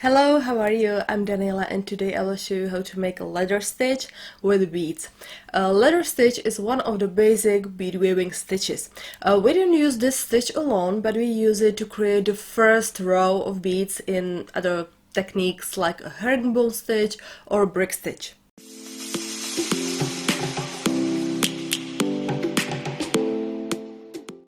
Hello, how are you? I'm Daniela and today I will show you how to make a leather stitch with beads. A leather stitch is one of the basic bead weaving stitches. We don't use this stitch alone, but we use it to create the first row of beads in other techniques like a herringbone stitch or brick stitch.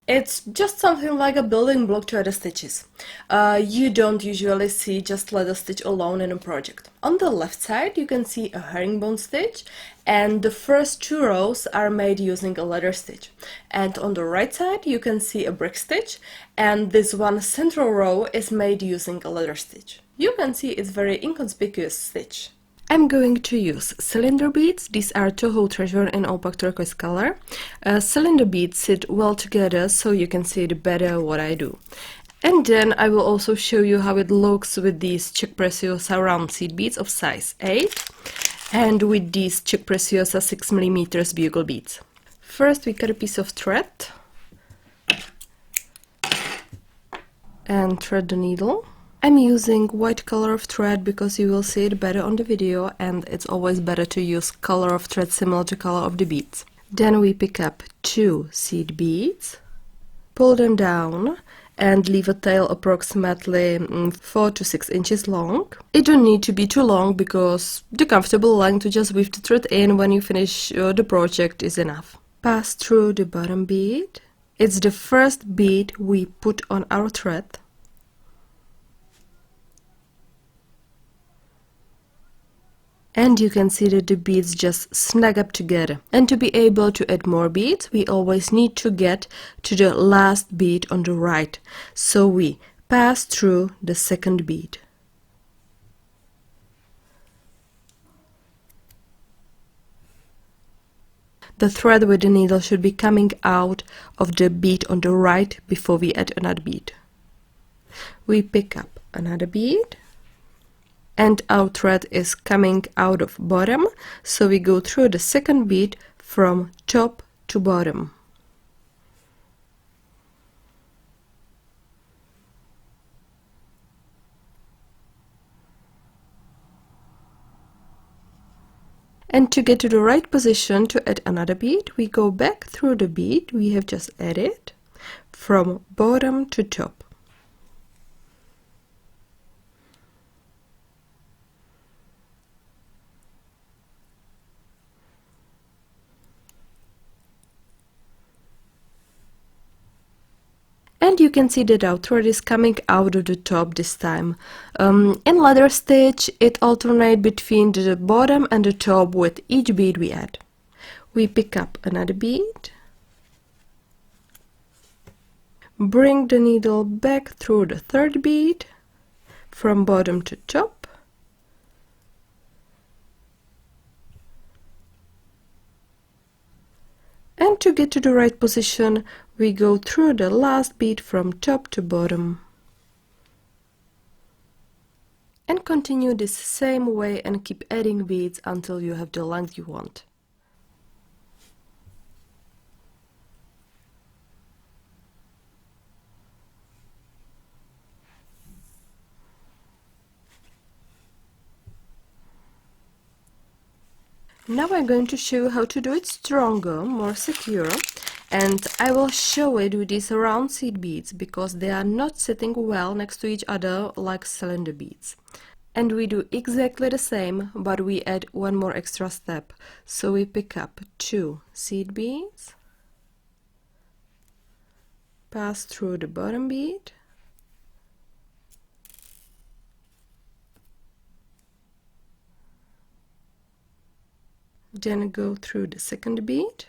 It's just something like a building block to other stitches. You don't usually see just leather stitch alone in a project. On the left side you can see a herringbone stitch, and the first two rows are made using a leather stitch. And on the right side you can see a brick stitch, and this one central row is made using a leather stitch. You can see it's very inconspicuous stitch. I'm going to use cylinder beads. These are Toho Treasure in opaque turquoise color. Cylinder beads sit well together so you can see it better what I do. And then I will also show you how it looks with these Czech Preciosa round seed beads of size 8 and with these Czech Preciosa 6mm bugle beads. First we cut a piece of thread and thread the needle. I'm using white color of thread because you will see it better on the video, and it's always better to use color of thread similar to color of the beads. Then we pick up 2 seed beads, pull them down and leave a tail approximately 4 to 6 inches long. It don't need to be too long because the comfortable length to just weave the thread in when you finish the project is enough. Pass through the bottom bead. It's the first bead we put on our thread. And you can see that the beads just snag up together. And to be able to add more beads, we always need to get to the last bead on the right. So we pass through the second bead. The thread with the needle should be coming out of the bead on the right before we add another bead. We pick up another bead. And our thread is coming out of bottom, so we go through the second bead from top to bottom. And to get to the right position to add another bead, we go back through the bead we have just added from bottom to top. And you can see that our thread is coming out of the top this time. In leather stitch, it alternates between the bottom and the top with each bead we add. We pick up another bead, bring the needle back through the third bead, from bottom to top, and to get to the right position, we go through the last bead from top to bottom. And continue this same way and keep adding beads until you have the length you want. Now I'm going to show you how to do it stronger, more secure, and I will show it with these round seed beads because they are not sitting well next to each other like cylinder beads. And we do exactly the same, but we add one more extra step. So we pick up 2 seed beads, pass through the bottom bead, then go through the second bead,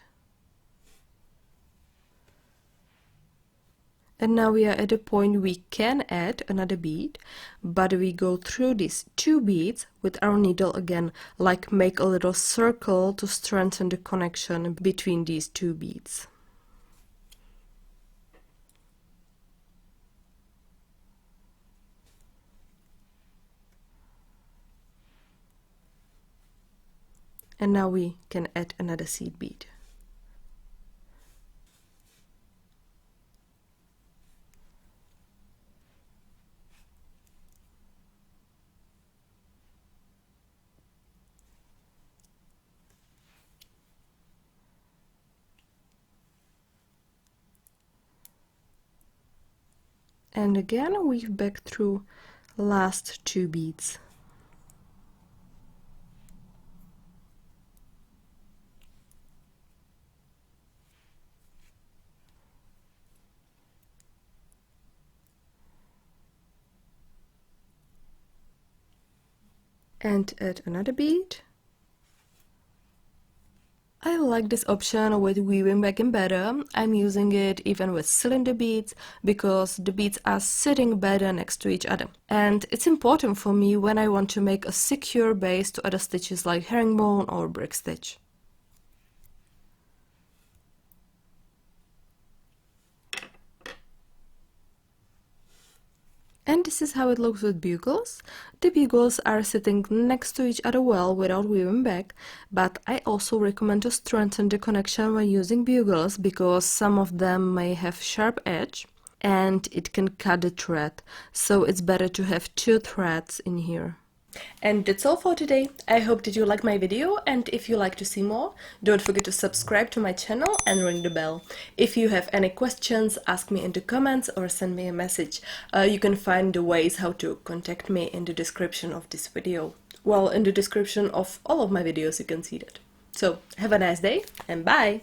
and now we are at a point we can add another bead, but we go through these 2 beads with our needle again, like make a little circle to strengthen the connection between these 2 beads. And now we can add another seed bead. And again weave back through last 2 beads. And add another bead. I like this option with weaving back in better. I'm using it even with cylinder beads because the beads are sitting better next to each other. And it's important for me when I want to make a secure base to other stitches like herringbone or brick stitch. And this is how it looks with bugles. The bugles are sitting next to each other well without weaving back, but I also recommend to strengthen the connection when using bugles because some of them may have sharp edge and it can cut the thread, so it's better to have 2 threads in here. And that's all for today. I hope that you liked my video, and if you like to see more, don't forget to subscribe to my channel and ring the bell. If you have any questions, ask me in the comments or send me a message. You can find the ways how to contact me in the description of this video. Well, in the description of all of my videos you can see that. So, have a nice day and bye!